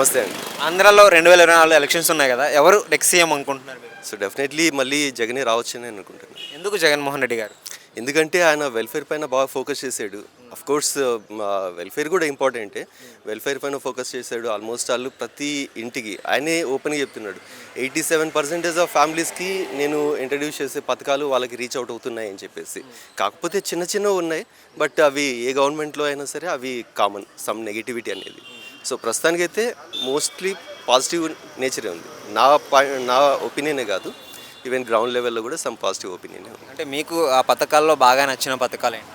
నమస్తే అండి. ఆంధ్రాలో 2024 ఎలక్షన్స్ ఉన్నాయి కదా, ఎవరు నెక్స్ట్ సీఎం అనుకుంటున్నారు మీరు? సో డెఫినెట్లీ మళ్ళీ జగనే రావచ్చని అనుకుంటున్నాను. ఎందుకు జగన్మోహన్ రెడ్డి గారు? ఎందుకంటే ఆయన వెల్ఫేర్ పైన బాగా ఫోకస్ చేశాడు. కోర్స్ వెల్ఫేర్ కూడా ఇంపార్టెంటే. వెల్ఫేర్ పైన ఫోకస్ చేశాడు. ఆల్మోస్ట్ వాళ్ళు ప్రతి ఇంటికి ఆయనే ఓపెన్గా చెప్తున్నాడు. 87% ఆఫ్ ఫ్యామిలీస్కి నేను ఇంట్రడ్యూస్ చేసే పథకాలు వాళ్ళకి రీచ్ అవుట్ అవుతున్నాయి అని చెప్పేసి. కాకపోతే చిన్న చిన్నవి ఉన్నాయి, బట్ అవి ఏ గవర్నమెంట్లో అయినా సరే అవి కామన్, సమ్ నెగిటివిటీ అనేది. సో ప్రస్తుతానికైతే మోస్ట్లీ పాజిటివ్ నేచరే ఉంది. నా ఒపీనియనే కాదు, ఈవెన్ గ్రౌండ్ లెవెల్లో కూడా సమ్ పాజిటివ్ ఒపీనియన్ ఉంది. అంటే మీకు ఆ పథకాల్లో బాగా నచ్చిన పథకాలు ఏంటి?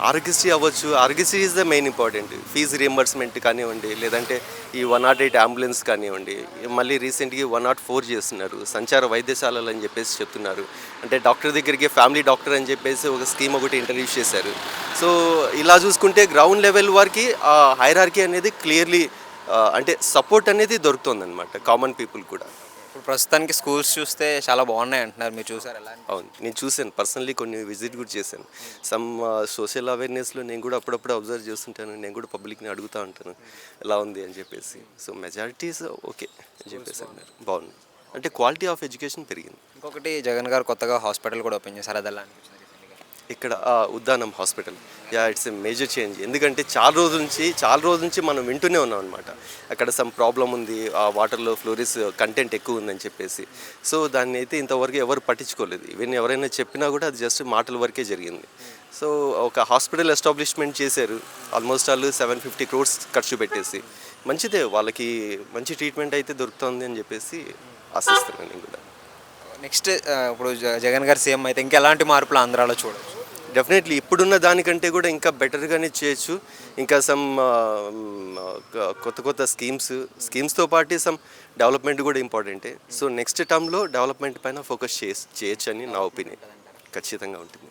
ఆరోగ్యశ్రీ అవ్వచ్చు. Aarogyasri is the main important. Fee reimbursement కానివ్వండి, లేదంటే ఈ 108 అంబులెన్స్ కానివ్వండి, మళ్ళీ రీసెంట్గా 104 చేస్తున్నారు. సంచార వైద్యశాలలు అని చెప్పేసి చెప్తున్నారు. అంటే డాక్టర్ దగ్గరికి ఫ్యామిలీ డాక్టర్ అని చెప్పేసి ఒక స్కీమ్ ఒకటి ఇంట్రడ్యూస్ చేశారు. సో ఇలా చూసుకుంటే గ్రౌండ్ లెవెల్ వారికి ఆ హైరార్కీ అనేది క్లియర్లీ అంటే సపోర్ట్ అనేది దొరుకుతుందన్నమాట కామన్ పీపుల్ కూడా. ఇప్పుడు ప్రస్తుతానికి స్కూల్స్ చూస్తే చాలా బాగున్నాయి అంటున్నారు, మీరు చూసారు ఎలా? అవును, నేను చూశాను పర్సనలీ, కొన్ని విజిట్ కూడా చేశాను. సమ్ సోషల్ అవేర్నెస్లో నేను కూడా అప్పుడప్పుడు అబ్జర్వ్ చేస్తుంటాను. నేను కూడా పబ్లిక్ని అడుగుతూ ఉంటాను ఎలా ఉంది అని చెప్పేసి. సో మెజారిటీస్ ఓకే అని చెప్పేసి అన్నారు, బాగుంది. అంటే క్వాలిటీ ఆఫ్ ఎడ్యుకేషన్ పెరిగింది. ఇంకొకటి జగన్ గారు కొత్తగా హాస్పిటల్ కూడా ఓపెన్ చేశారు, అది ఎలా అనిపించింది? ఇక్కడ Uddanam hospital, it's a major change. ఎందుకంటే చాలా రోజుల నుంచి మనం వింటూనే ఉన్నాం అనమాట. అక్కడ సమ్ ప్రాబ్లం ఉంది, ఆ వాటర్లో ఫ్లోరిస్ కంటెంట్ ఎక్కువ ఉందని చెప్పేసి. సో దాన్ని అయితే ఇంతవరకు ఎవరు పట్టించుకోలేదు. ఈవెన్ ఎవరైనా చెప్పినా కూడా అది జస్ట్ మాటల వరకే జరిగింది. సో ఒక హాస్పిటల్ ఎస్టాబ్లిష్మెంట్ చేశారు. ఆల్మోస్ట్ వాళ్ళు 750 crores ఖర్చు పెట్టేసి. మంచిదే, వాళ్ళకి మంచి ట్రీట్మెంట్ అయితే దొరుకుతుంది అని చెప్పేసి ఆశిస్తున్నాను నేను కూడా. నెక్స్ట్ ఇప్పుడు జగన్ గారు సీఎం అయితే ఇంకెలాంటి మార్పులు ఆంధ్రాలో చూడవచ్చు? డెఫినెట్లీ ఇప్పుడున్న దానికంటే కూడా ఇంకా బెటర్గానే చేయొచ్చు. ఇంకా సమ్ కొత్త స్కీమ్స్తో పాటు సమ్ డెవలప్మెంట్ కూడా ఇంపార్టెంటే. సో నెక్స్ట్ టర్మ్లో డెవలప్మెంట్ పైన ఫోకస్ చేయొచ్చు అని నా ఒపీనియన్. ఖచ్చితంగా ఉంటుంది.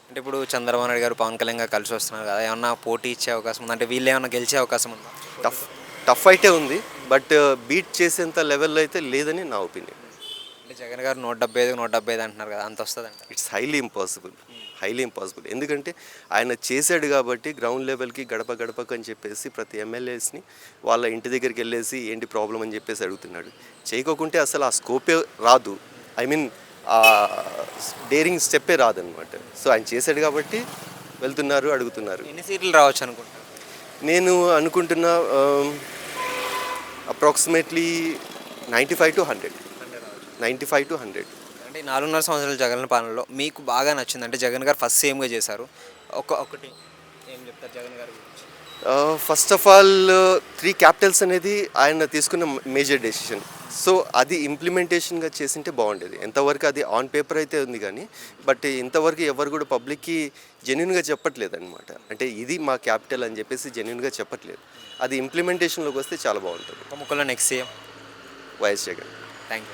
అంటే ఇప్పుడు చంద్రబాబు నాయుడు గారు పవన్ కళ్యాణ్ గారు కలిసి వస్తున్నారు కదా, ఏమన్నా పోటీ ఇచ్చే అవకాశం ఉంది? అంటే వీళ్ళు ఏమన్నా గెలిచే అవకాశం ఉందా? టఫ్ అయితే ఉంది, బట్ బీట్ చేసేంత లెవెల్లో అయితే లేదని నా ఒపీనియన్. అంటే జగన్ గారు 175 అంటున్నారు కదా, అంత వస్తుందంట? It's highly impossible. ఎందుకంటే ఆయన చేశాడు కాబట్టి గ్రౌండ్ లెవెల్కి గడపకు అని చెప్పేసి ప్రతి ఎమ్మెల్యేస్ని వాళ్ళ ఇంటి దగ్గరికి వెళ్ళేసి ఏంటి ప్రాబ్లం అని చెప్పేసి అడుగుతున్నాడు. చేయకోకుంటే అసలు ఆ స్కోపే రాదు. ఐ మీన్ ఆ డేరింగ్ స్టెప్పే రాదనమాట. సో ఆయన చేశాడు కాబట్టి వెళ్తున్నారు, అడుగుతున్నారు. ఎన్ని సీట్లు రావచ్చు అనుకుంటున్నారు? నేను అనుకుంటున్నా అప్రాక్సిమేట్లీ 95 to 100. 95 to 100. అంటే 4.5 సంవత్సరాల జగన్ పాలనలో మీకు బాగా నచ్చింది, అంటే జగన్ గారు ఫస్ట్ సీఎంగా చేశారు, ఒకటి ఏం చెప్తారు జగన్ గారు గురించి? ఫస్ట్ ఆఫ్ ఆల్ 3 క్యాపిటల్స్ అనేది ఆయన తీసుకున్న మేజర్ డెసిషన్. సో అది ఇంప్లిమెంటేషన్గా చేసింటే బాగుండేది. ఎంతవరకు అది ఆన్ పేపర్ అయితే ఉంది కానీ, బట్ ఇంతవరకు ఎవరు కూడా పబ్లిక్కి జెన్యున్గా చెప్పట్లేదు అనమాట. అంటే ఇది మా క్యాపిటల్ అని చెప్పేసి జెన్యున్గా చెప్పట్లేదు. అది ఇంప్లిమెంటేషన్లోకి వస్తే చాలా బాగుంటుంది. ముక్కలో next CM YS Jagan. Thank you.